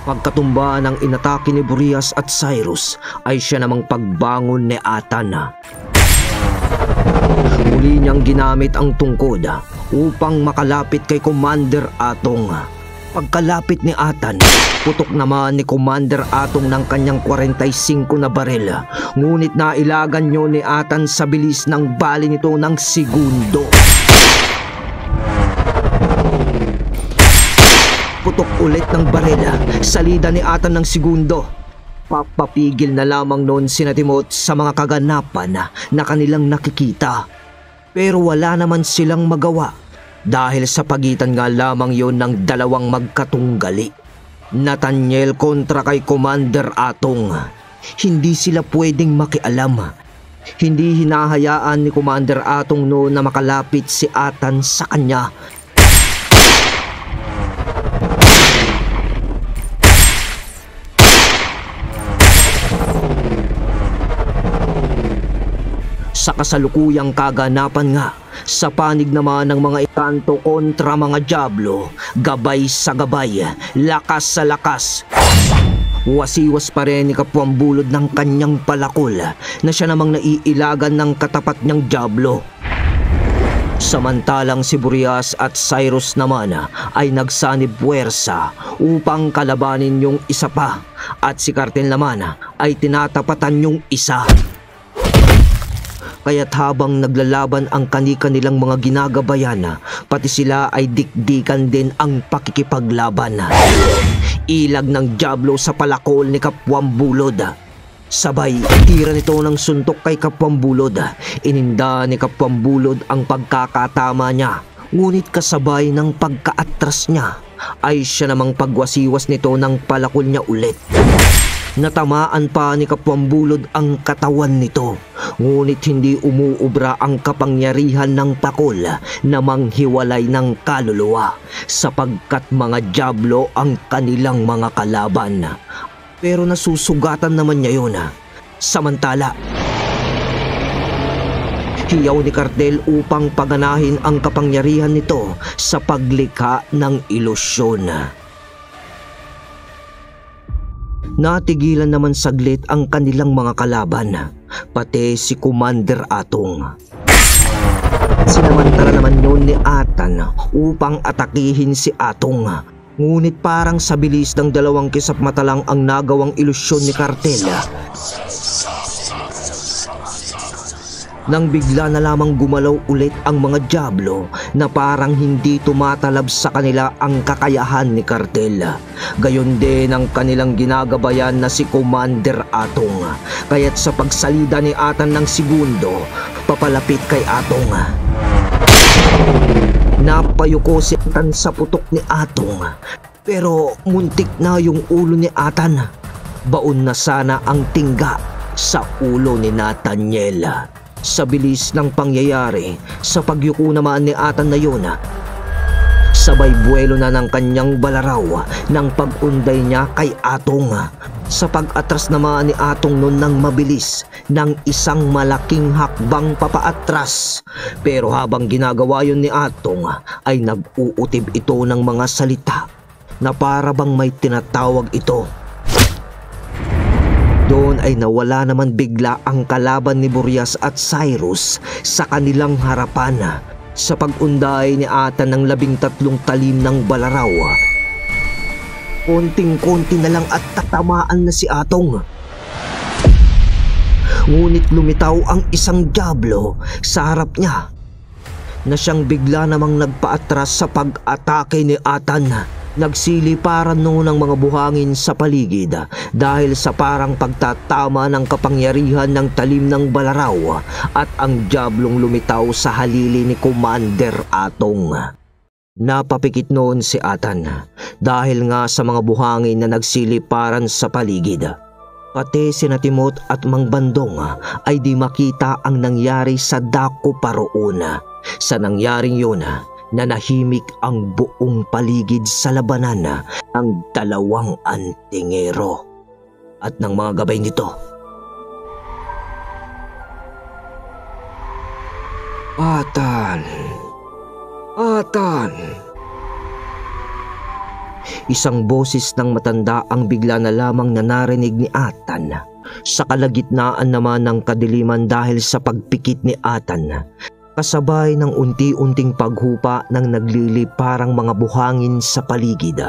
Pagkatumba ng inatake ni Boreas at Cyrus ay siya namang pagbangon ni Atan. Muli niyang ginamit ang tungkod upang makalapit kay Commander Atong. Pagkalapit ni Atan, putok naman ni Commander Atong ng kanyang 45 na baril. Ngunit nailagan niyo ni Atan sa bilis ng bali nito ng segundo. Putok ulit ng baril, salida ni Atan ng segundo. Papapigil na lamang noon sina Timot sa mga kaganapan na kanilang nakikita. Pero wala naman silang magawa dahil sa pagitan nga lamang yon ng dalawang magkatunggali. Nathaniel kontra kay Commander Atong. Hindi sila pwedeng makialam. Hindi hinahayaan ni Commander Atong noon na makalapit si Atan sa kanya. Sa kasalukuyang kaganapan nga, sa panig naman ng mga ikanto kontra mga Diablo, gabay sa gabay, lakas sa lakas. Wasiwas pa rin ni Kapwang Bulod ng kanyang palakol na siya namang naiilagan ng katapat niyang Diablo. Samantalang si Boreas at Cyrus naman ay nagsanib puwersa upang kalabanin yung isa pa, at si Cartel naman ay tinatapatan yung isa. Kaya't habang naglalaban ang kani-kanilang mga ginagabayan, pati sila ay dikdikan din ang pakikipaglaban. Ilag ng Diablo sa palakol ni Kapwang Bulod. Sabay tira nito ng suntok kay Kapwang Bulod. Ininda ni Kapwang Bulod ang pagkakatama niya, ngunit kasabay ng pagkaatras niya ay siya namang pagwasiwas nito ng palakol niya ulit. Natamaan pa ni Kapwang Bulod ang katawan nito, ngunit hindi umuubra ang kapangyarihan ng pakol na manghiwalay ng kaluluwa, sapagkat mga Diablo ang kanilang mga kalaban. Pero nasusugatan naman niya yun. Samantala, hiyaw ni Cartel upang paganahin ang kapangyarihan nito sa paglikha ng ilusyon. Natigilan naman saglit ang kanilang mga kalaban, pati si Commander Atong. Sinamantala naman yun ni Atan upang atakihin si Atong. Ngunit parang sa bilis ng dalawang kisap mata lang ang nagawang ilusyon ni Cartel, nang bigla na lamang gumalaw ulit ang mga Diablo na parang hindi tumatalab sa kanila ang kakayahan ni Cartel. Gayon din ang kanilang ginagabayan na si Commander Atong. Kaya't sa pagsalida ni Atan ng segundo, papalapit kay Atong, napayuko si Atan sa putok ni Atong. Pero muntik na yung ulo ni Atan. Baon na sana ang tingga sa ulo ni Nathaniel. Sa bilis ng pangyayari, sa pagyuko naman ni Atan na yun, sabay buwelo na ng kanyang balaraw ng pag-unday niya kay Atong. Sa pag-atras naman ni Atong noon ng mabilis ng isang malaking hakbang papaatras. Pero habang ginagawa yun ni Atong ay nag-uutib ito ng mga salita na para bang may tinatawag ito. Doon ay nawala naman bigla ang kalaban ni Boreas at Cyrus sa kanilang harapan sa pag-unday ni Atan ng 13 talim ng balaraw. Konting-konti na lang at tatamaan na si Atong. Ngunit lumitaw ang isang Diablo sa harap niya na siyang bigla namang nagpaatras sa pag-atake ni Atan. Nagsiliparan noon ang mga buhangin sa paligid dahil sa parang pagtatama ng kapangyarihan ng talim ng balaraw, at ang Diablong lumitaw sa halili ni Commander Atong. Napapikit noon si Atan dahil nga sa mga buhangin na nagsiliparan sa paligid. Pati sina Timot at Mang Bandong ay di makita ang nangyari sa dako paroon. Sa nangyaring yun, nanahimik ang buong paligid sa labanan ng dalawang antingero. At ng mga gabay nito, Atan! Atan! Isang boses ng matanda ang bigla na lamang na narinig ni Atan. Sa kalagitnaan naman ng kadiliman dahil sa pagpikit ni Atan, kasabay ng unti-unting paghupa ng naglilip parang mga buhangin sa paligid.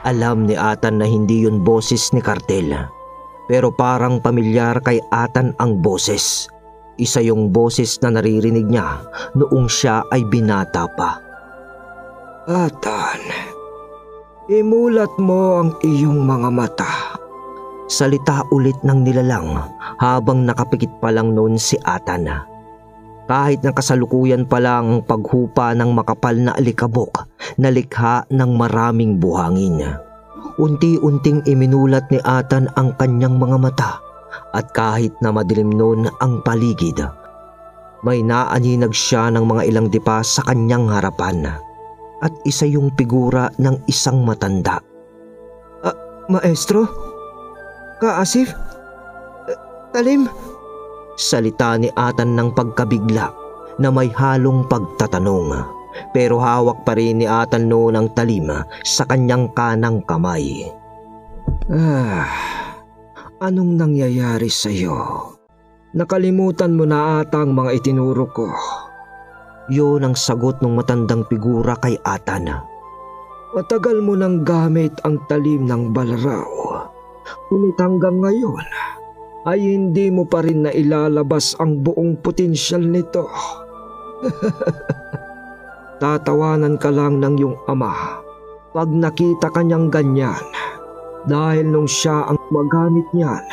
Alam ni Atan na hindi yun boses ni Kartel, pero parang pamilyar kay Atan ang boses. Isa yung boses na naririnig niya noong siya ay binata pa. Atan, imulat mo ang iyong mga mata. Salita ulit ng nilalang habang nakapikit pa lang noon si Atan. Kahit nakasalukuyan pa lang ang paghupa ng makapal na alikabok na likha ng maraming buhangin. Unti-unting iminulat ni Atan ang kanyang mga mata at kahit na madilim noon ang paligid, may naaninag siya ng mga ilang dipa sa kanyang harapan at isa yung figura ng isang matanda. Maestro? Kaasif? Talim? Salita ni Atan ng pagkabigla na may halong pagtatanong, pero hawak pa rin ni Atan noon ang talim sa kanyang kanang kamay. Anong nangyayari sa iyo? Nakalimutan mo na ata ang mga itinuro ko. Yun ang sagot ng matandang figura kay Atan. Matagal mo nang gamit ang talim ng balaraw. Ngunit hanggang ngayon ay hindi mo pa rin nailalabas ang buong potensyal nito. Tatawanan ka lang ng iyong ama pag nakita kanyang ganyan, dahil nung siya ang magamit niyan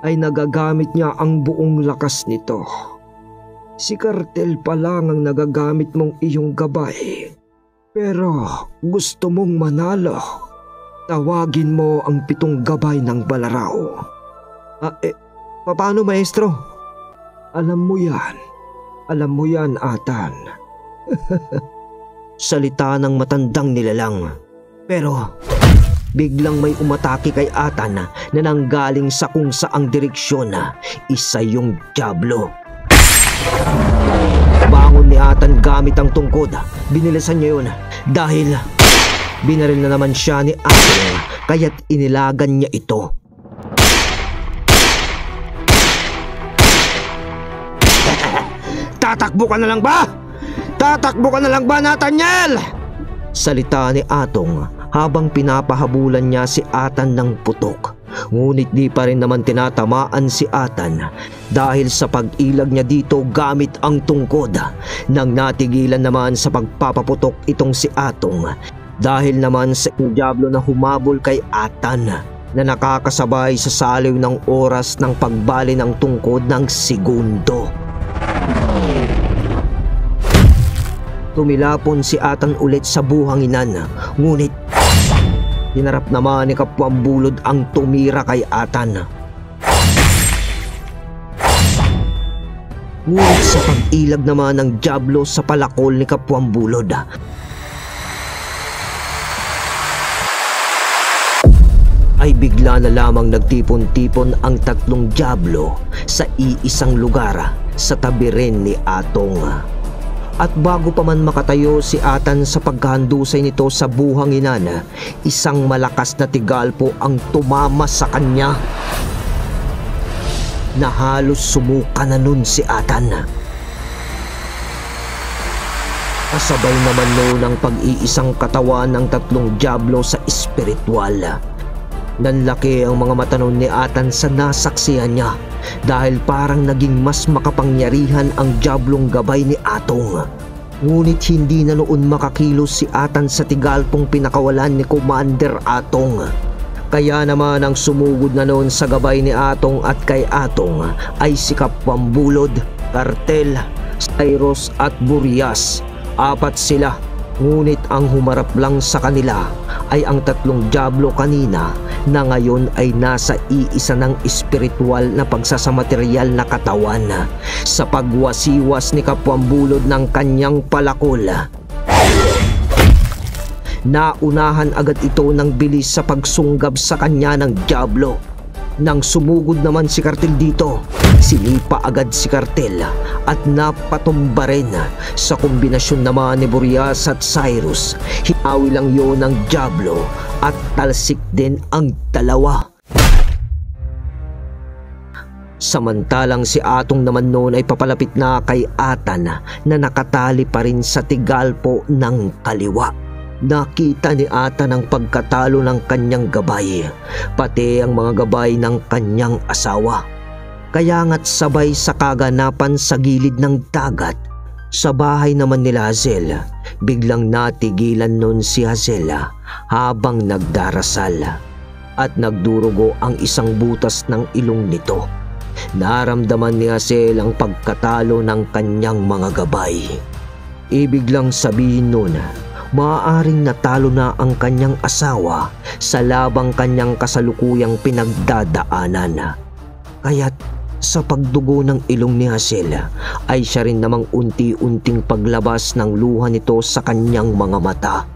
ay nagagamit niya ang buong lakas nito. Si Kartel pa lang ang nagagamit mong iyong gabay, pero gusto mong manalo, tawagin mo ang 7 gabay ng balaraw. Paano, maestro? Alam mo yan, Atan. Salita ng matandang nilalang, pero biglang may umatake kay Atan na nanggaling sa kung saang direksyon. Isa yung Diablo. Bangon ni Atan gamit ang tungkod. Binilasan niya yun dahil binaril na naman siya ni Atan, kaya't inilagan niya ito. Tatakbo ka na lang ba? Tatakbo ka na lang ba, Nathaniel? Salita ni Atong habang pinapahabulan niya si Atan ng putok. Ngunit di pa rin naman tinatamaan si Atan dahil sa pag-ilag niya dito gamit ang tungkod. Nang natigilan naman sa pagpapaputok itong si Atong dahil naman sa Diablo na humabol kay Atan na nakakasabay sa saliw ng oras ng pagbali ng tungkod ng segundo. Tumilapon si Atan ulit sa buhanginan, ngunit hinarap naman ni Kapwang Bulod ang tumira kay Atan. Ngunit sa pag-ilag naman ng Diablo sa palakol ni Kapwang Bulod, ay bigla na lamang nagtipon-tipon ang 3 Diablo sa iisang lugar sa tabi rin ni Atong. At bago pa man makatayo si Atan sa pagkahandusay nito sa buhanginan, isang malakas na tigalpo ang tumama sa kanya na halos sumuka na nun si Atan. Kasabay naman noon ang pag-iisang katawan ng 3 Diablo sa espiritual. Nanlaki ang mga mata nun ni Atan sa nasaksihan niya dahil parang naging mas makapangyarihan ang Diablong gabay ni Atong. Ngunit hindi na noon makakilos si Atan sa tigalpong pinakawalan ni Commander Atong. Kaya naman ang sumugod na noon sa gabay ni Atong at kay Atong ay si Kapwang Bulod, Kartel, Cyrus at Burias. 4 sila, ngunit ang humarap lang sa kanila ay ang 3 Diablo kanina na ngayon ay nasa iisa ng espiritual na pagsasamaterial na katawan. Sa pagwasiwas ni Kapwang Bulod ng kanyang palakol, naunahan agad ito ng bilis sa pagsunggab sa kanya ng Diablo. Nang sumugod naman si Kartel dito, Sinipa agad si Kartel at napatumba rin. Sa kombinasyon naman ni Boreas at Cyrus, hinawi lang yun ng Diablo at talsik din ang dalawa. Samantalang si Atong naman noon ay papalapit na kay Atan na nakatali pa rin sa tigalpo ng kaliwa. Nakita ni Atan ang pagkatalo ng kanyang gabay, pati ang mga gabay ng kanyang asawa. Kaya nga't sabay sa kaganapan sa gilid ng dagat, sa bahay naman nila Hazel, biglang natigilan nun si Hazel habang nagdarasal at nagdurugo ang isang butas ng ilong nito. Naramdaman ni Hazel ang pagkatalo ng kanyang mga gabay. Ibig lang sabihin nun, maaaring natalo na ang kanyang asawa sa labang kanyang kasalukuyang pinagdadaanan. Kaya't sa pagdugo ng ilong ni Hazel ay siya rin namang unti-unting paglabas ng luha nito sa kanyang mga mata.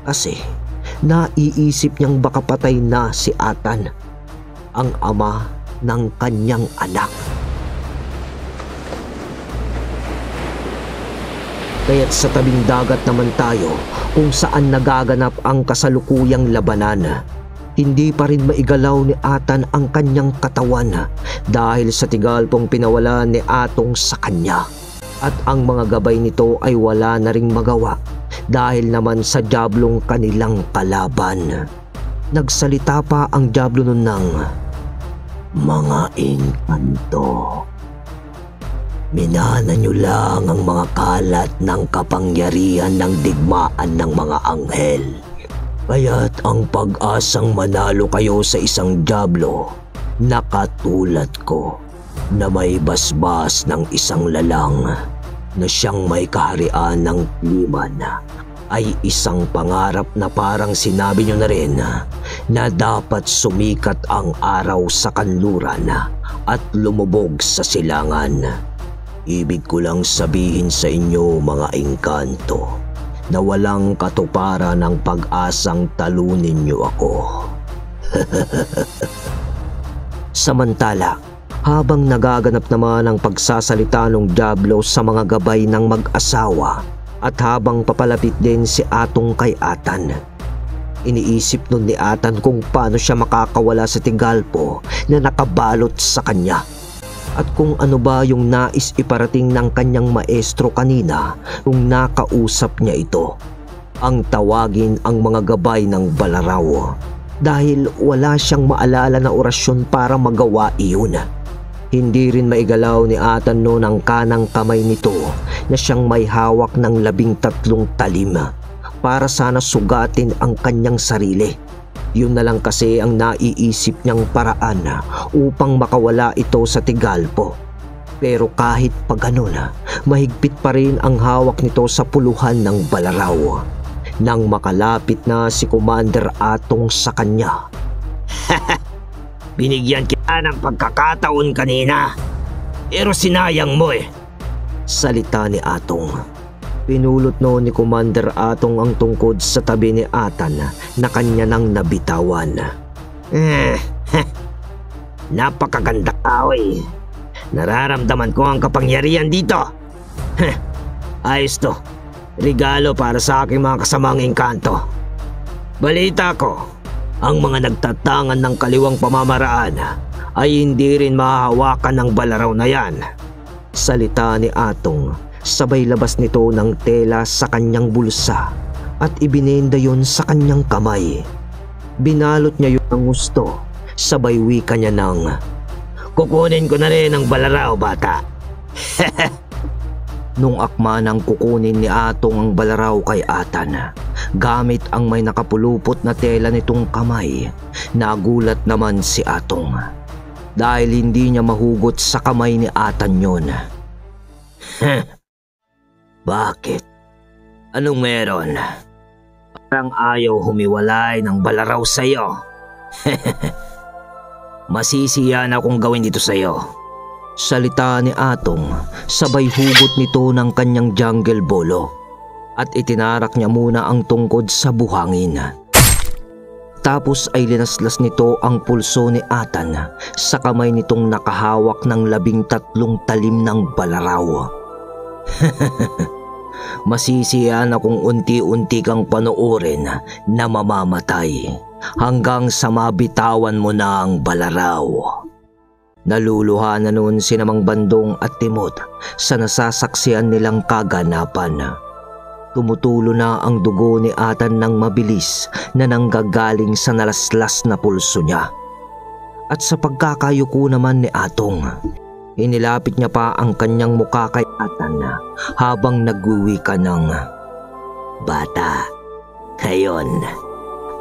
Kasi naiisip niyang baka patay na si Atan, ang ama ng kanyang anak. Kaya't sa tabing dagat naman tayo kung saan nagaganap ang kasalukuyang labanan. Hindi pa rin maigalaw ni Atan ang kanyang katawan dahil sa tigalpong pinawala ni Atong sa kanya. At ang mga gabay nito ay wala na ring magawa dahil naman sa Diablong kanilang kalaban. Nagsalita pa ang Diablo nun ng, "Mga engkanto, minana nyo lang ang mga kalat ng kapangyarihan ng digmaan ng mga anghel. Kaya't ang pag-asang manalo kayo sa isang Diablo na katulad ko na may basbas ng isang lalang na siyang may kaharian ng liman ay isang pangarap na parang sinabi nyo na rin na dapat sumikat ang araw sa kanluran at lumubog sa silangan. Ibig ko lang sabihin sa inyo mga engkanto na walang katuparan ng pag-asang talunin niyo ako." Samantala, habang nagaganap naman ang pagsasalita ng Diablo sa mga gabay ng mag-asawa at habang papalapit din si Atong kay Atan, iniisip nun ni Atan kung paano siya makakawala sa tigalpo na nakabalot sa kanya. At kung ano ba yung nais iparating ng kanyang maestro kanina kung nakausap niya ito. Ang tawagin ang mga gabay ng Balaraw dahil wala siyang maalala na orasyon para magawa iyon. Hindi rin maigalaw ni Atan noon ang kanang kamay nito na siyang may hawak ng 13 talim para sana sugatin ang kanyang sarili. Yun na lang kasi ang naiisip niyang paraan upang makawala ito sa tigalpo. Pero kahit pa ganun, mahigpit pa rin ang hawak nito sa puluhan ng Balaraw. Nang makalapit na si Commander Atong sa kanya. "Binigyan kita ng pagkakataon kanina, pero sinayang mo eh." Salita ni Atong. Pinulot noon ni Commander Atong ang tungkod sa tabi ni Atan na kanya nang nabitawan. "Napakaganda ka eh. Nararamdaman ko ang kapangyarihan dito. Ayos to. Regalo para sa aking mga kasamang engkanto. Balita ko, ang mga nagtatangan ng kaliwang pamamaraan ay hindi rin mahahawakan ng Balaraw na yan." Salita ni Atong. Sabay labas nito ng tela sa kanyang bulsa at ibinenda yon sa kanyang kamay. Binalot niya yun ng gusto, sabay wika niya ng, "Kukunin ko na rin ang Balaraw, bata." Nung akma nang kukunin ni Atong ang Balaraw kay Atan, gamit ang may nakapulupot na tela nitong kamay, nagulat naman si Atong dahil hindi niya mahugot sa kamay ni Atan yon. "Bakit? Anong meron? Parang ayaw humiwalay ng Balaraw sa'yo." "Masisiyan akong gawin dito sa'yo." Salita ni Atong, sabay hugot nito ng kanyang jungle bolo at itinarak niya muna ang tungkod sa buhangin. Pagkatapos ay linaslas nito ang pulso ni Atan sa kamay nitong nakahawak ng 13 talim ng balaraw. Masisiyahan akong unti-unti kang panoorin na mamamatay hanggang sa mabitawan mo na ang balaraw. Naluluha na noon si Mang Bandong at Timot sa nasasaksihan nilang kaganapan. Tumutulo na ang dugo ni Atan ng mabilis na nanggagaling sa nalaslas na pulso niya. At sa pagkakayuko naman ni Atong, inilapit niya pa ang kanyang muka kay Atan habang nagwiwika ng, "Bata, ngayon,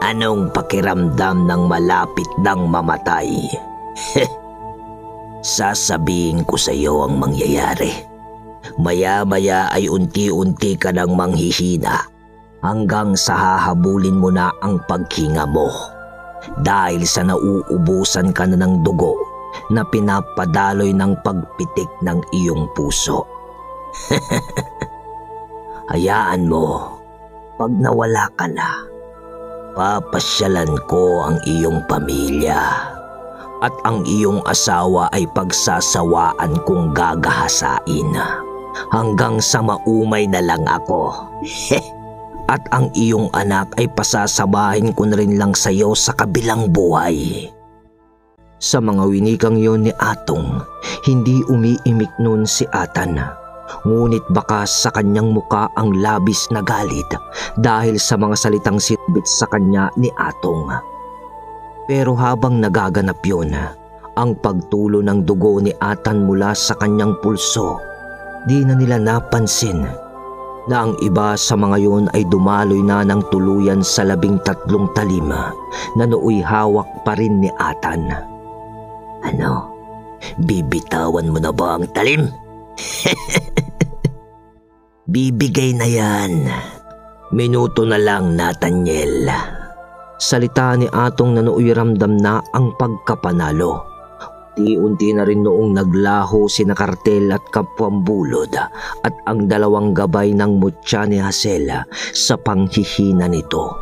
anong pakiramdam ng malapit ng mamatay?" "Sasabihin ko sa iyo ang mangyayari. Maya-maya ay unti-unti ka nang manghihina hanggang sa hahabulin mo na ang paghinga mo dahil sa nauubusan ka na ng dugo na pinapadaloy ng pagpitik ng iyong puso. Hayaan mo, pag nawala ka na, papasyalan ko ang iyong pamilya. At ang iyong asawa ay pagsasawaan kong gagahasain hanggang sa maumay na lang ako. At ang iyong anak ay pasasabahin ko na rin lang sa iyo sa kabilang buhay." Sa mga winikang yon ni Atong, hindi umiimik nun si Atan. Ngunit baka sa kanyang muka ang labis na galit dahil sa mga salitang sitbit sa kanya ni Atong. Pero habang nagaganap yun, ang pagtulo ng dugo ni Atan mula sa kanyang pulso, di na nila napansin na ang iba sa mga yun ay dumaloy na ng tuluyan sa 13 talim na nooy hawak pa rin ni Atan. "Ano, bibitawan mo na ba ang talim?" "Bibigay na yan. Minuto na lang, Nathaniel." Salita ni Atong na nooy ramdam na ang pagkapanalo. Unti-unti na rin noong naglaho si Kartel at Kapwambulod at ang dalawang gabay ng mutya ni Hazel sa panghihina nito.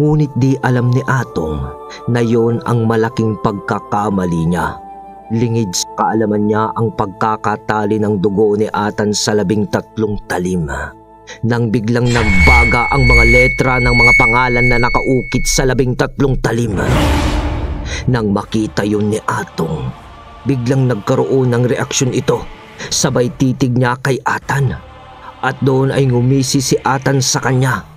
Ngunit di alam ni Atong na yon ang malaking pagkakamali niya. Lingid sa kaalaman niya ang pagkakatali ng dugo ni Atan sa 13 talim. Nang biglang nagbaga ang mga letra ng mga pangalan na nakaukit sa 13 talim. Nang makita yun ni Atong, biglang nagkaroon ng reaksyon ito. Sabay titig niya kay Atan. At doon ay ngumisi si Atan sa kanya.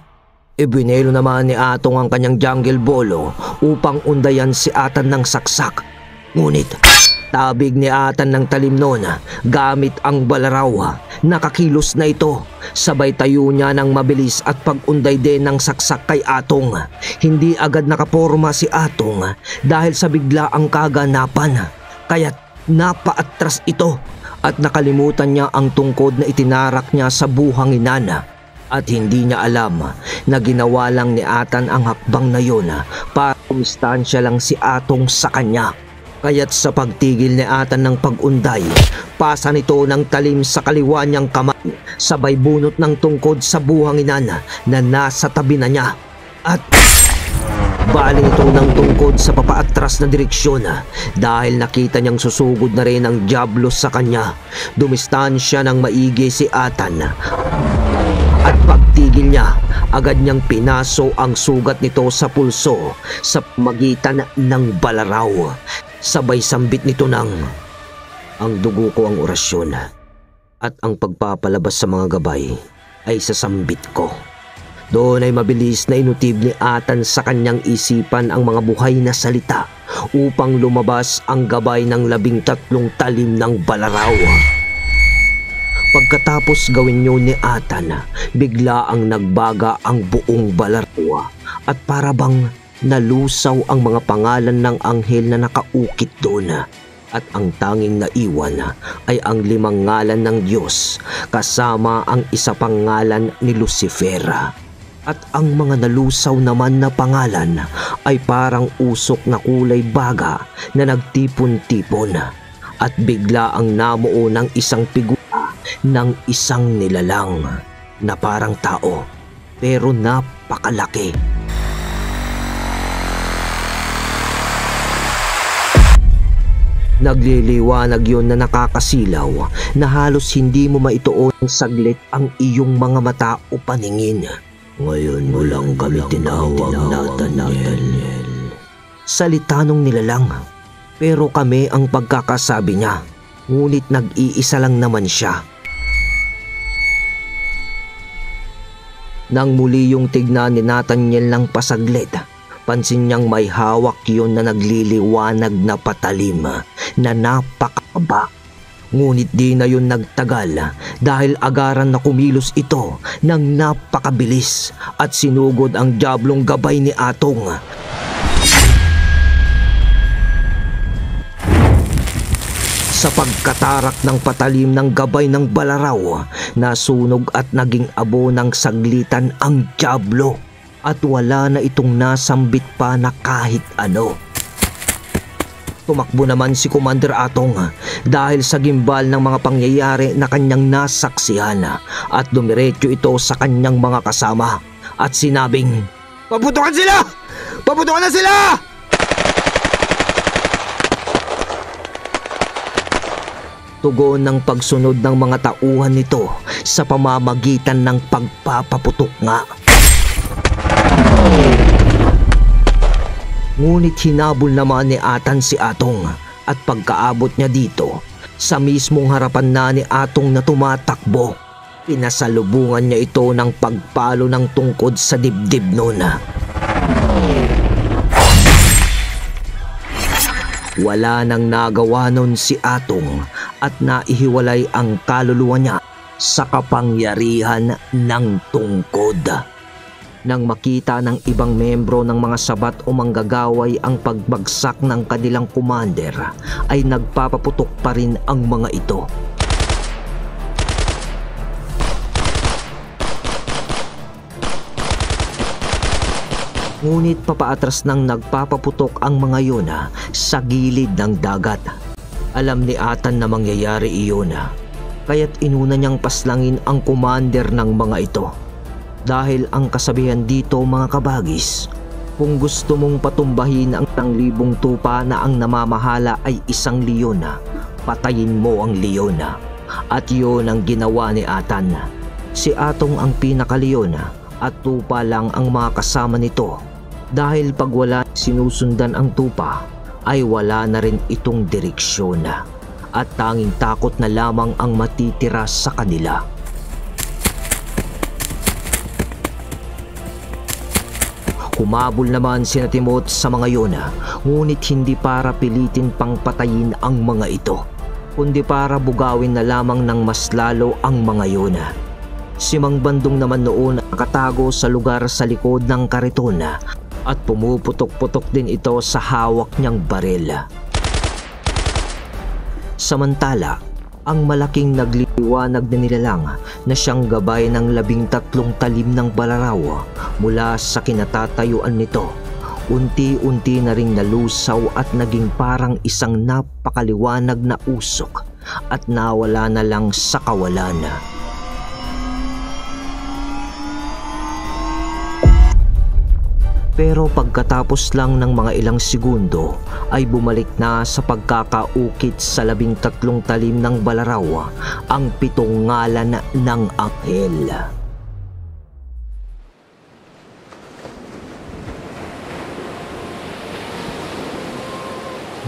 Ibinelo naman ni Atong ang kanyang jungle bolo upang undayan si Atan ng saksak. Ngunit tabig ni Atan ng talim noon gamit ang balaraw. Nakakilos na ito. Sabay tayo niya ng mabilis at pag-unday din ng saksak kay Atong. Hindi agad nakaporma si Atong dahil sa biglaang kaganapan. Kaya't napaatras ito at nakalimutan niya ang tungkod na itinarak niya sa buhanginan. At hindi niya alam na ginawa lang ni Atan ang hakbang na yun para kumistansya lang si Atong sa kanya. Kaya't sa pagtigil ni Atan ng pag-unday, pasa nito ng talim sa kaliwa niyang kamay, sabay bunot ng tungkod sa buhanginan na nasa tabi na niya. At bali nito ng tungkod sa papaatras na direksyon dahil nakita niyang susugod na rin ang diablo sa kanya. Dumistansya ng maigi si Atan. At pagtigil niya, agad niyang pinaso ang sugat nito sa pulso sa magitan ng balaraw. Sabay sambit nito ng, "Ang dugo ko ang orasyon at ang pagpapalabas sa mga gabay ay sasambit ko." Doon ay mabilis na inutib ni Atan sa kanyang isipan ang mga buhay na salita upang lumabas ang gabay ng 13 talim ng balaraw. Pagkatapos gawin yun ni Atan, bigla ang nagbaga ang buong balaraw at para bang nalusaw ang mga pangalan ng anghel na nakaukit doon. At ang tanging naiwan ay ang 5 ngalan ng Diyos kasama ang isa pang ngalan ni Lucifer. At ang mga nalusaw naman na pangalan ay parang usok na kulay baga na nagtipon-tipon. At bigla ang namuo ng isang figura ng isang nilalang na parang tao. pero napakalaki. Nagliliwanag yon na nakakasilaw na halos hindi mo maituon ng saglit ang iyong mga mata o paningin. Ngayon mo lang kami tinawag, Nathaniel. Salita nung nilalang, pero kami ang pagkakasabi niya, ngunit nag-iisa lang naman siya. Nang muli yung tignan ni Nathaniel ng pasaglit, pansin niyang may hawak yun na nagliliwanag na patalim na napakaba. Ngunit di na yun nagtagal dahil agaran na kumilos ito ng napakabilis at sinugod ang diablong gabay ni Atong. Sa pagkatarak ng patalim ng gabay ng balaraw, nasunog at naging abo ng saglitan ang diablo at wala na itong nasambit pa na kahit ano. Tumakbo naman si Commander Atong dahil sa gimbal ng mga pangyayari na kanyang nasaksihan at dumiretso ito sa kanyang mga kasama at sinabing, "Paputukan sila! Paputukan na sila!" Tugon ng pagsunod ng mga tauhan nito sa pamamagitan ng pagpapaputok nga. Ngunit hinabol naman ni Atan si Atong at pagkaabot niya dito, sa mismong harapan na ni Atong na tumatakbo, pinasalubungan niya ito ng pagpalo ng tungkod sa dibdib noon. Wala nang nagawa nun si Atong at naihiwalay ang kaluluwa niya sa kapangyarihan ng tungkod. Nang makita ng ibang membro ng mga sabat o manggagaway ang pagbagsak ng kanilang commander, ay nagpapaputok pa rin ang mga ito. Ngunit papaatras nang nagpapaputok ang mga yun sa gilid ng dagat. Alam ni Atan na mangyayari iyon, kaya't inuna niyang paslangin ang commander ng mga ito. Dahil ang kasabihan dito, mga kabagis, kung gusto mong patumbahin ang 1,000 tupa na ang namamahala ay 1 leon, patayin mo ang leon. At yun ang ginawa ni Atan. Si Atong ang pinaka-leon at tupa lang ang mga kasama nito. Dahil pag wala sinusundan ang tupa, ay wala na rin itong direksyon at tanging takot na lamang ang matitira sa kanila. Humabol naman si Timot sa mga yun, ngunit hindi para pilitin pang patayin ang mga ito, kundi para bugawin na lamang ng mas lalo ang mga yun. Si Mang Bandong naman noon nakatago sa lugar sa likod ng kariton at pumuputok-putok din ito sa hawak niyang baril. Samantala, ang malaking nagliliwanag na nilalang na siyang gabay ng 13 talim ng balaraw mula sa kinatatayuan nito, unti-unti na ring nalusaw at naging parang isang napakaliwanag na usok at nawala na lang sa kawalan. Pero pagkatapos lang ng mga ilang segundo ay bumalik na sa pagkakaukit sa 13 talim ng balaraw ang 7 ngalan ng anghel.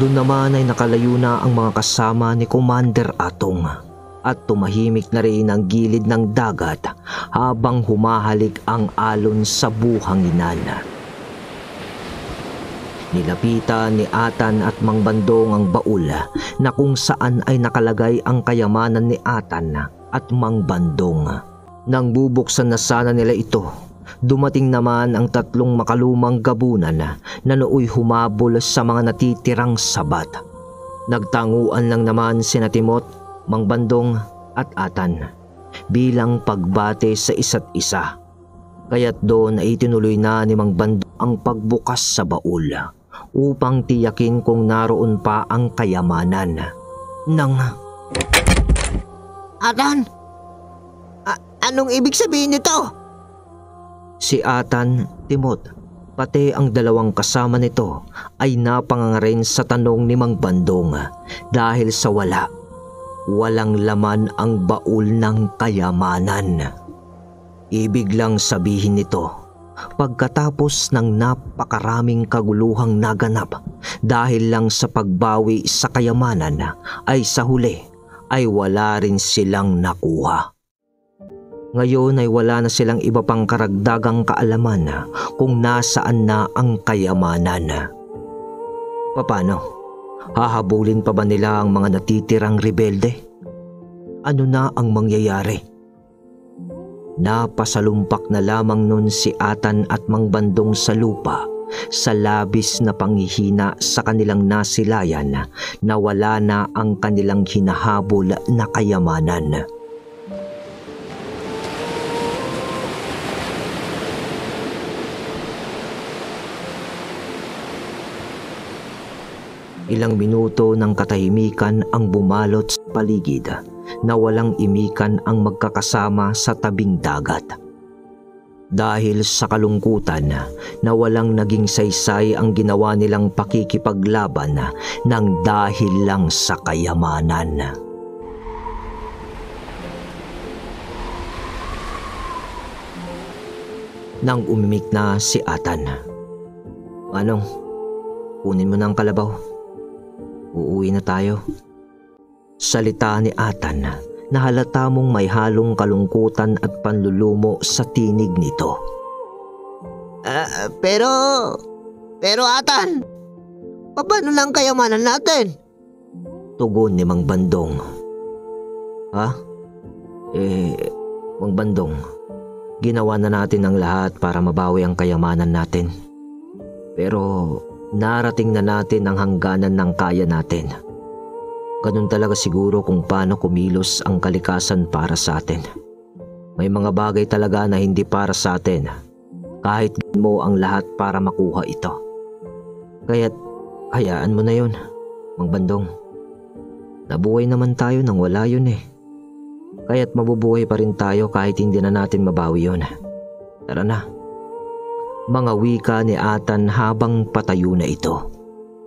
Doon naman ay nakalayo na ang mga kasama ni Commander Atong at tumahimik na rin ang gilid ng dagat habang humahalik ang alon sa buhanginan. Nilapitan ni Atan at Mang Bandong ang baul na kung saan ay nakalagay ang kayamanan ni Atan at Mang Bandong. Nang bubuksan na sana nila ito, dumating naman ang 3 makalumang gabunan na nooy humabol sa mga natitirang sabat. Nagtanguan lang naman sina Timot, Mang Bandong at Atan bilang pagbate sa isa't isa. Kaya't doon ay itinuloy na ni Mang Bandong ang pagbukas sa baul upang tiyakin kung naroon pa ang kayamanan ng... Atan? Anong ibig sabihin nito? Si Atan, Timot, pati ang dalawang kasama nito ay napangangarin sa tanong ni Mang Bandong dahil sa walang laman ang baul ng kayamanan. Ibig lang sabihin nito, pagkatapos ng napakaraming kaguluhang naganap dahil lang sa pagbawi sa kayamanan ay sa huli ay wala rin silang nakuha. Ngayon ay wala na silang iba pang karagdagang kaalaman kung nasaan na ang kayamanan. Paano? Hahabulin pa ba nila ang mga natitirang rebelde? Ano na ang mangyayari? Napasalumpak na lamang nun si Atan at Mang Bandong sa lupa sa labis na panghihina sa kanilang nasilayan na wala na ang kanilang hinahabol na kayamanan. Ilang minuto ng katahimikan ang bumalot sa paligid na walang imikan ang magkakasama sa tabing dagat. Dahil sa kalungkutan na walang naging saysay ang ginawa nilang pakikipaglaban ng dahil lang sa kayamanan. Nang umimik na si Atan, "Manong, kunin mo na ang kalabaw. Uuwi na tayo." Salita ni Atan na halata mong may halong kalungkutan at panlulumo sa tinig nito. Pero Atan, paano lang kayamanan natin? Tugon ni Mang Bandong. Ha? Mang Bandong, ginawa na natin ang lahat para mabawi ang kayamanan natin. Pero narating na natin ang hangganan ng kaya natin. Ganun talaga siguro kung paano kumilos ang kalikasan para sa atin. May mga bagay talaga na hindi para sa atin, kahit gawin mo ang lahat para makuha ito. Kaya't hayaan mo na yun, Mang Bandong. Nabuhay naman tayo nang wala yun eh. Kaya't mabubuhay pa rin tayo kahit hindi na natin mabawi yun. Tara na. Mga wika ni Atan habang patayo na ito.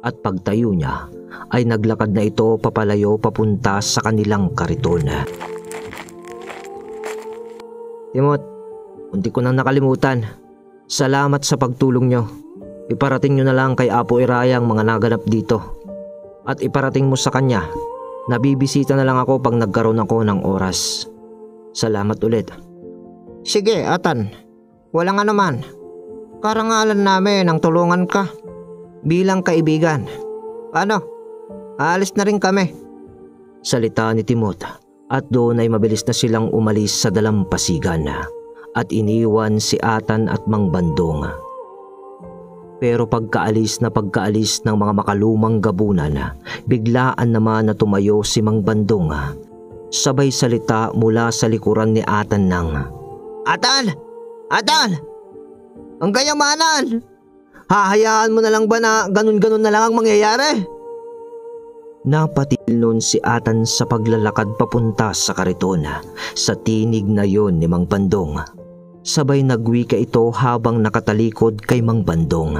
At pagtayo niya ay naglakad na ito papalayo papunta sa kanilang kariton. Timot, unti ko nang nakalimutan. Salamat sa pagtulong nyo. Iparating nyo na lang kay Apo Iraya ang mga naganap dito. At iparating mo sa kanya na bibisita na lang ako pag nagkaroon ako ng oras. Salamat ulit. Sige, Atan. Walang anuman. Karangalan namin ang tulungan ka. Bilang kaibigan. Paano? Aalis na rin kami. Salita ni Timot at doon ay mabilis na silang umalis sa dalampasigan at iniwan si Atan at Mang Bandong. Pero pagkaalis ng mga makalumang gabunan, biglaan naman na tumayo si Mang Bandong. Sabay salita mula sa likuran ni Atan ng, Atan! Atan! Ang kayamanan! Hahayaan mo na lang ba na ganun-ganun na lang ang mangyayari? Napatil nun si Atan sa paglalakad papunta sa kariton sa tinig na yon ni Mang Bandong. Sabay nagwika ito habang nakatalikod kay Mang Bandong.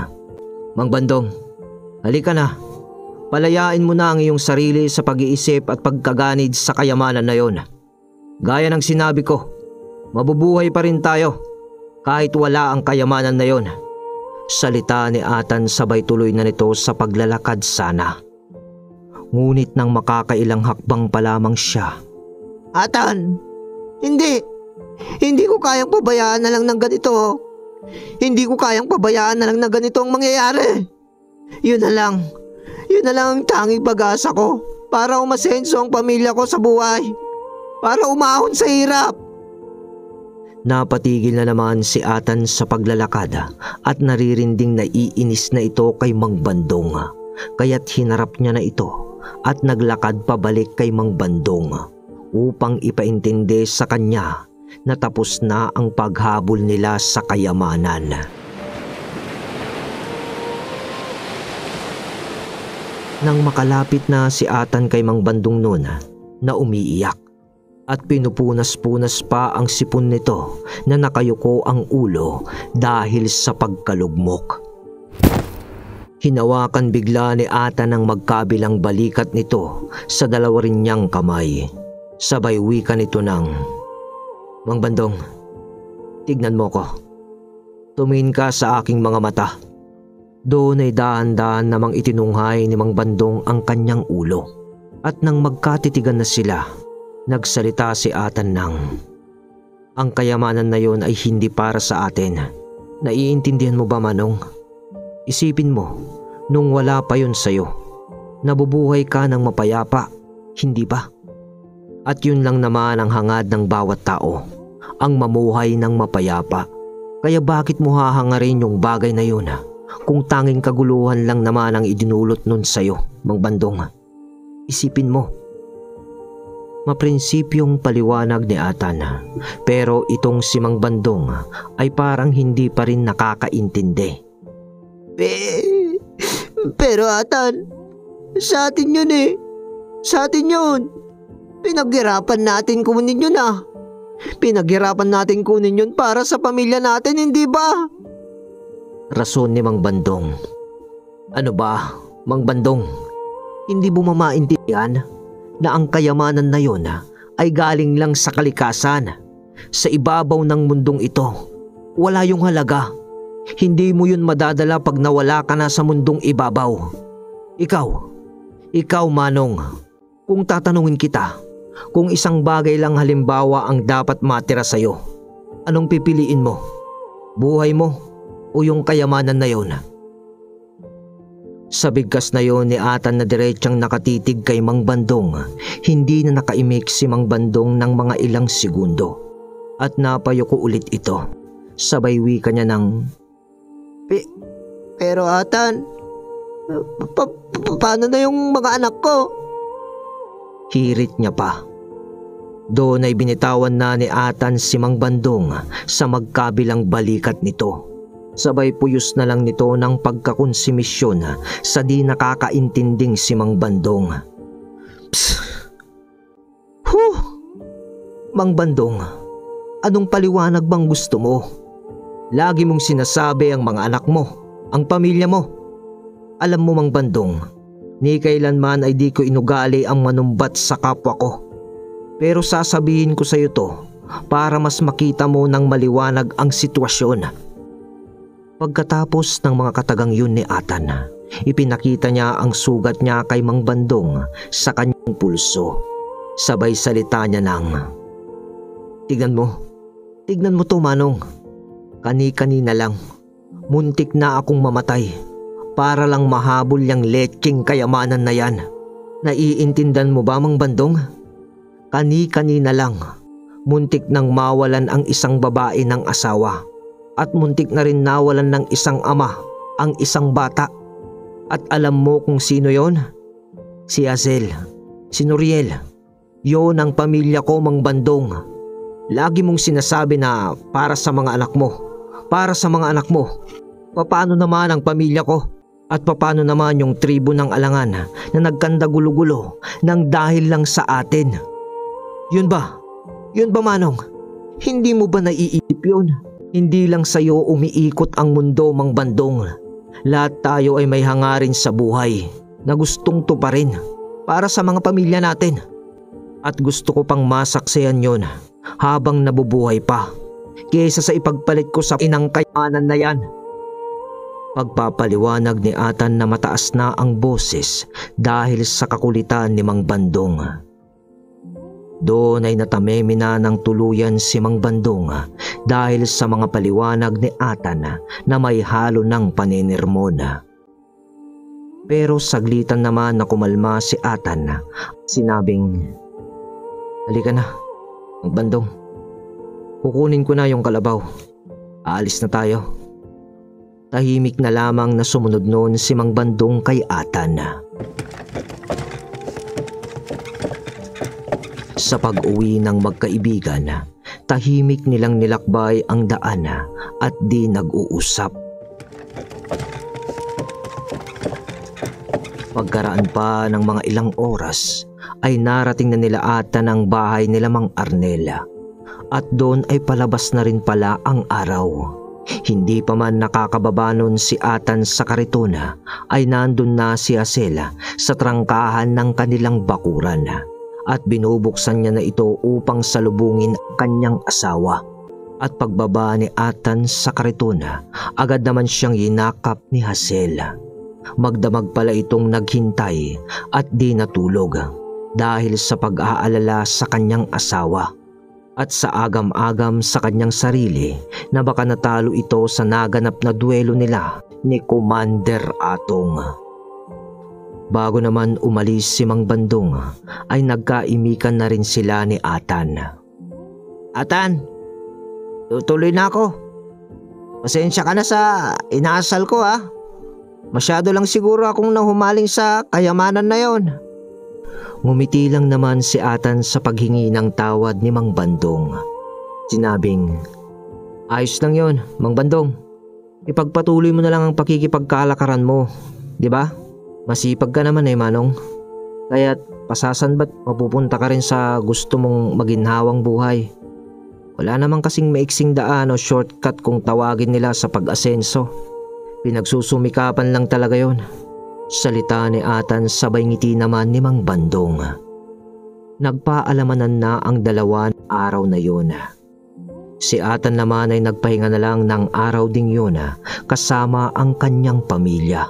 Mang Bandong, halika na. Palayain mo na ang iyong sarili sa pag-iisip at pagkaganid sa kayamanan na yon. Gaya ng sinabi ko, mabubuhay pa rin tayo kahit wala ang kayamanan na yon. Salita ni Atan sabay tuloy na nito sa paglalakad sana. Ngunit nang makakailang hakbang pa lamang siya. Atan! Hindi! Hindi ko kayang pabayaan na lang ng ganito. Hindi ko kayang pabayaan na lang na ganito ang mangyayari. Yun na lang ang tanging pag-asa ko para umasenso ang pamilya ko sa buhay. Para umahon sa hirap. Napatigil na naman si Atan sa paglalakad at naririnding naiinis na ito kay Mang Bandong. Kaya't hinarap niya na ito at naglakad pabalik kay Mang Bandong upang ipaintindi sa kanya na tapos na ang paghabol nila sa kayamanan. Nang makalapit na si Atan kay Mang Bandong noon na umiiyak at pinupunas-punas pa ang sipon nito na nakayuko ang ulo dahil sa pagkalugmok. Hinawakan bigla ni Atan ang magkabilang balikat nito sa dalawa rin niyang kamay. Sabay wika nito ng, "Mang Bandong, tignan mo ko. Tumingin ka sa aking mga mata." Doon ay dahan-dahan namang itinunghay ni Mang Bandong ang kanyang ulo. At nang magkatitigan na sila, nagsalita si Atan ng, "Ang kayamanan na yon ay hindi para sa atin. Naiintindihan mo ba, Manong? Isipin mo, nung wala pa yon sa'yo, nabubuhay ka ng mapayapa, hindi ba? At yun lang naman ang hangad ng bawat tao, ang mamuhay ng mapayapa. Kaya bakit mo hahangarin yung bagay na yun kung tanging kaguluhan lang naman ang idinulot nun sa'yo, Mang Bandong? Isipin mo." Maprinsipyong paliwanag ni Atan, pero itong si Mang Bandong ay parang hindi pa rin nakakaintindi. Pero Atan, sa atin yun eh. Sa atin yun. Pinaghirapan natin kunin yun ah. Pinaghirapan natin kunin yun para sa pamilya natin, hindi ba? Rason ni Mang Bandong. Ano ba, Mang Bandong? Hindi mo mamaintindihan na ang kayamanan na yon ay galing lang sa kalikasan. Sa ibabaw ng mundong ito, wala yung halaga. Hindi mo yun madadala pag nawala ka na sa mundong ibabaw. Ikaw Manong, kung tatanungin kita, kung isang bagay lang halimbawa ang dapat matira sa'yo, anong pipiliin mo? Buhay mo o yung kayamanan na yon? Sa bigkas na yon ni Atan na diretsyang nakatitig kay Mang Bandong, hindi na nakaimik si Mang Bandong ng mga ilang segundo at napayuko ulit ito. Sabay wika niya ng, Pero Atan, paano na yung mga anak ko? Hirit niya pa. Doon ay binitawan na ni Atan si Mang Bandong sa magkabilang balikat nito. Sabay puyos na lang nito ng pagkakonsumisyon sa di nakakaintinding si Mang Bandong. Psst! Huh! Mang Bandong, anong paliwanag bang gusto mo? Lagi mong sinasabi ang mga anak mo, ang pamilya mo. Alam mo Mang Bandong, ni kailanman ay di ko inugali ang manumbat sa kapwa ko. Pero sasabihin ko sa iyo to para mas makita mo ng maliwanag ang sitwasyon. Pagkatapos ng mga katagang yun ni Atan, ipinakita niya ang sugat niya kay Mang Bandong sa kanyang pulso. Sabay salita niya ng, Tignan mo to Manong. Kani-kanina lang, muntik na akong mamatay para lang mahabol yung lecheng kayamanan na yan. Naiintindihan mo ba Mang Bandong? Kani-kanina lang, muntik nang mawalan ang isang babae ng asawa. At muntik na rin nawalan ng isang ama ang isang bata. At alam mo kung sino yon? Si Azel, si Noriel. Yon ang pamilya ko Mang Bandong. Lagi mong sinasabi na para sa mga anak mo. Para sa mga anak mo. Paano naman ang pamilya ko? At paano naman yung tribo ng Alangan na nagkanda gulo-gulo nang dahil lang sa atin? Yun ba? Yun ba Manong? Hindi mo ba naiisip yun? Hindi lang sa'yo umiikot ang mundo Mang Bandong. Lahat tayo ay may hangarin sa buhay na gustong tuparin para sa mga pamilya natin. At gusto ko pang masaksihan yon habang nabubuhay pa kaysa sa ipagpalit ko sa inang kayamanan na yan. Pagpapaliwanag ni Atan na mataas na ang boses dahil sa kakulitan ni Mang Bandong. Doon ay natamemi na ng tuluyan si Mang Bandong dahil sa mga paliwanag ni Atan na may halo ng paninirmon. Pero saglitan naman na kumalma si Atan, sinabing, Halika na, Mang Bandong. Kukunin ko na yung kalabaw. Aalis na tayo. Tahimik na lamang na sumunod noon si Mang Bandong kay Atan. Sa pag-uwi ng magkaibigan, tahimik nilang nilakbay ang daan at di nag-uusap. Pagkaraan pa ng mga ilang oras ay narating na nila Atan ang bahay nila Mang Arnel. At doon ay palabas na rin pala ang araw. Hindi pa man nakakababa nun si Atan sa kariton ay nandun na si Hazel sa trangkahan ng kanilang bakuran at binubuksan niya na ito upang salubungin ang kanyang asawa. At pagbaba ni Atan sa kariton, agad naman siyang yinakap ni Hazel. Magdamag pala itong naghintay at di natulog dahil sa pag-aalala sa kanyang asawa at sa agam-agam sa kanyang sarili na baka natalo ito sa naganap na duelo nila ni Commander Atong. Bago naman umalis si Mang Bandong ay nagkaimikan na rin sila ni Atan. "Atan, tutuloy na ako. Pasensya ka na sa inaasal ko ha. Masyado lang siguro akong nahumaling sa kayamanan na yon." Ngumiti lang naman si Atan sa paghingi ng tawad ni Mang Bandong. Sinabing, "Ayos lang yon, Mang Bandong. Ipagpatuloy mo na lang ang pakikipagkalakaran mo, di ba? Masipag ka naman Manong. Kaya't pasasan ba't mapupunta ka rin sa gusto mong maginhawang buhay? Wala naman kasing maiksing daan o shortcut kung tawagin nila sa pag-asenso. Pinagsusumikapan lang talaga yon." Salita ni Atan sabay ngiti naman ni Mang Bandong. Nagpaalamanan na ang dalawa araw na yun. Si Atan naman ay nagpahinga na lang ng araw ding yun kasama ang kanyang pamilya.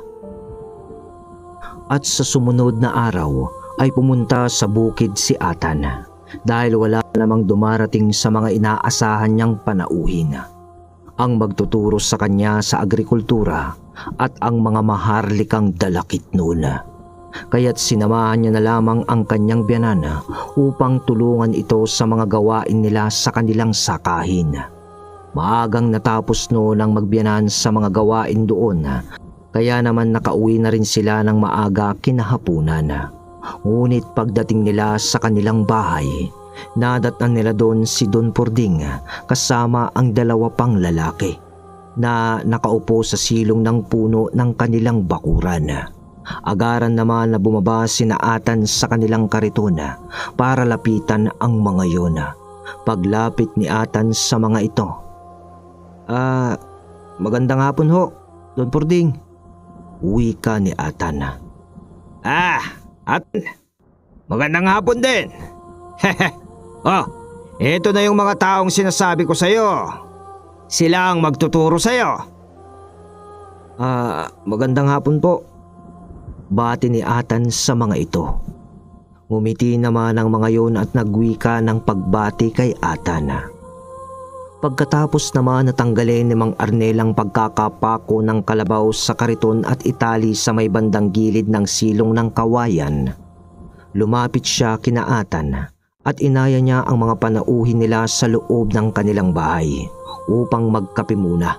At sa sumunod na araw ay pumunta sa bukid si Atan dahil wala namang dumarating sa mga inaasahan niyang panauhin. Ang magtuturo sa kanya sa agrikultura at ang mga maharlikang dalakit noon. Kaya't sinamahan niya na lamang ang kanyang biyanan upang tulungan ito sa mga gawain nila sa kanilang sakahin. Maagang natapos noon ang magbiyanan sa mga gawain doon, kaya naman nakauwi na rin sila ng maaga kinahapunan. Ngunit pagdating nila sa kanilang bahay, nadatnan nila doon si Don Pording kasama ang dalawa pang lalaki na nakaupo sa silong ng puno ng kanilang bakuran. Agaran naman na bumaba sina Atan sa kanilang kariton para lapitan ang mga yon. Paglapit ni Atan sa mga ito, "Magandang hapon ho, Don Pording," wika ni Atan. Atan, magandang hapon din. Oh, ito na yung mga taong sinasabi ko sa'yo. Sila ang magtuturo sa'yo." Magandang hapon po," bati ni Atan sa mga ito. Ngumiti naman ang mga yon at nagwika ng pagbati kay Atan. Pagkatapos naman natanggalin ni Mang Arnel ang pagkakapako ng kalabaw sa kariton at itali sa may bandang gilid ng silong ng kawayan, lumapit siya kina Atan at inaya niya ang mga panauhin nila sa loob ng kanilang bahay upang magkape muna.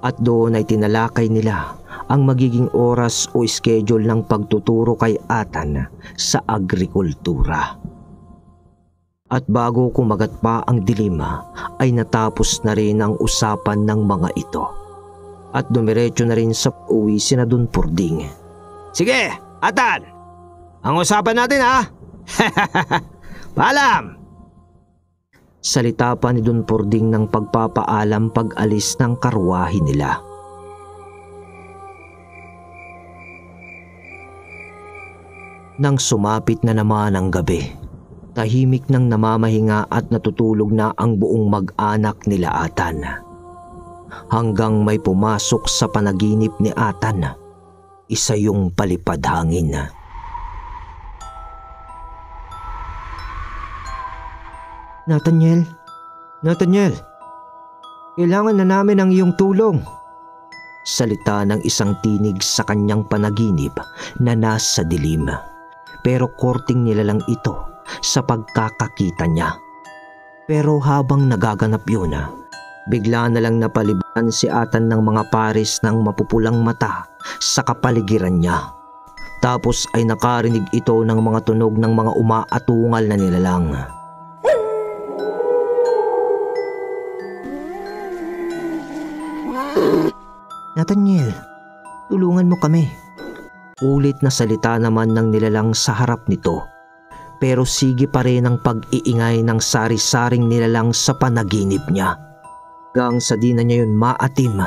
At doon ay tinalakay nila ang magiging oras o schedule ng pagtuturo kay Atan sa agrikultura. At bago kumagat pa ang dilim ay natapos na rin ang usapan ng mga ito. At dumiretso na rin sa uwi sina Don Pording. "Sige, Atan, ang usapan natin ha." "Paalam." Salita pa ni Don Pording ng pagpapaalam pag-alis ng karwahe nila. Nang sumapit na naman ang gabi, tahimik nang namamahinga at natutulog na ang buong mag-anak nila Atan. Hanggang may pumasok sa panaginip ni Atan, isa yung palipad hangin. Nathaniel, kailangan na namin ang iyong tulong," salita ng isang tinig sa kanyang panaginip na nasa dilim. Pero korting nilalang ito sa pagkakakita niya. Pero habang nagaganap yun, bigla na lang napalibutan si Atan ng mga pares ng mapupulang mata sa kapaligiran niya. Tapos ay nakarinig ito ng mga tunog ng mga umaatungal na nilalang. "Nathaniel, tulungan mo kami." Ulit na salita naman ng nilalang sa harap nito pero sige pa rin ang pag-iingay ng sari-saring nilalang sa panaginip niya. Hanggang sa di na niya yun maatim.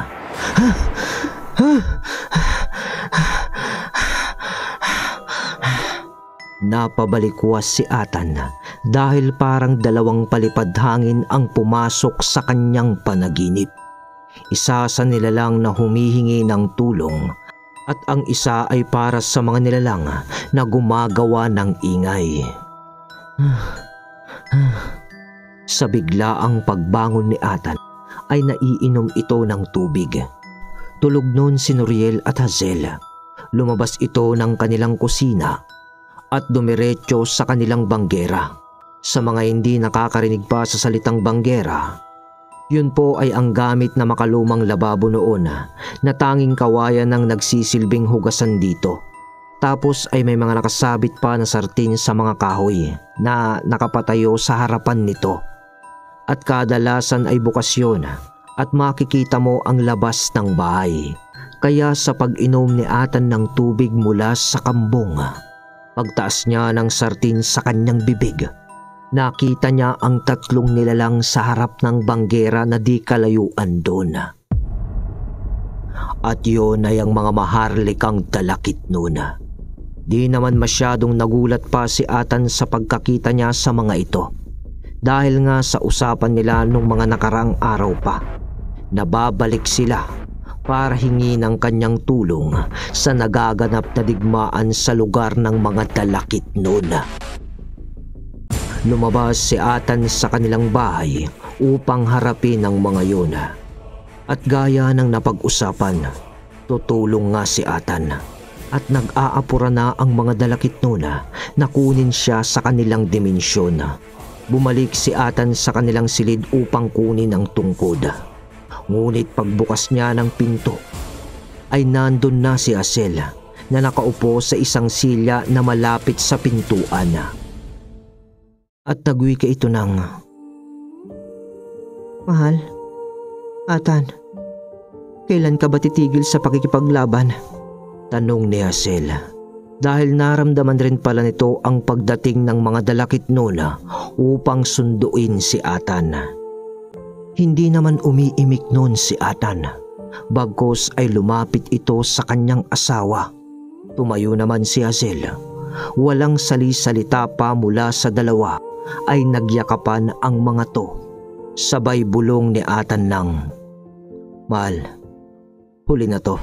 Napabalikwas si Atan dahil parang dalawang palipad hangin ang pumasok sa kanyang panaginip. Isa sa nilalang na humihingi ng tulong at ang isa ay para sa mga nilalang na gumagawa ng ingay. Sa biglaang pagbangon ni Atan ay naiinom ito ng tubig. Tulog noon si Noriel at Hazel. Lumabas ito ng kanilang kusina at dumiretso sa kanilang banggera. Sa mga hindi nakakarinig pa sa salitang banggera, yun po ay ang gamit na makalumang lababo noon na tanging kawayan ng nagsisilbing hugasan dito. Tapos ay may mga nakasabit pa na sartin sa mga kahoy na nakapatayo sa harapan nito. At kadalasan ay bukas yun at makikita mo ang labas ng bahay. Kaya sa pag-inom ni Atan ng tubig mula sa kambong, pagtaas niya ng sartin sa kanyang bibig, nakita niya ang tatlong nilalang sa harap ng banggera na di kalayuan doon. At yun ay ang mga maharlikang dalakit noon. Di naman masyadong nagulat pa si Atan sa pagkakita niya sa mga ito. Dahil nga sa usapan nila nung mga nakaraang araw pa, nababalik sila para hingi ng kanyang tulong sa nagaganap na digmaan sa lugar ng mga dalakit noon. Lumabas si Atan sa kanilang bahay upang harapin ang mga yun. At gaya ng napag-usapan, tutulong nga si Atan at nag-aapura na ang mga dalakit noon na kunin siya sa kanilang dimensyon. Bumalik si Atan sa kanilang silid upang kunin ang tungkod. Ngunit pagbukas niya ng pinto ay nandun na si Hazel na nakaupo sa isang silya na malapit sa pintuan. At nagwika ito ng, "Mahal, Atan, kailan ka ba titigil sa pakikipaglaban?" Tanong ni Hazel. Dahil naramdaman rin pala nito ang pagdating ng mga dalakit noon upang sunduin si Atan. Hindi naman umiimik noon si Atan, bagkus ay lumapit ito sa kanyang asawa. Tumayo naman si Hazel. Walang sali-salita pa mula sa dalawa ay nagyakapan ang mga to. Sabay bulong ni Atan ng, "Mahal, huli na to.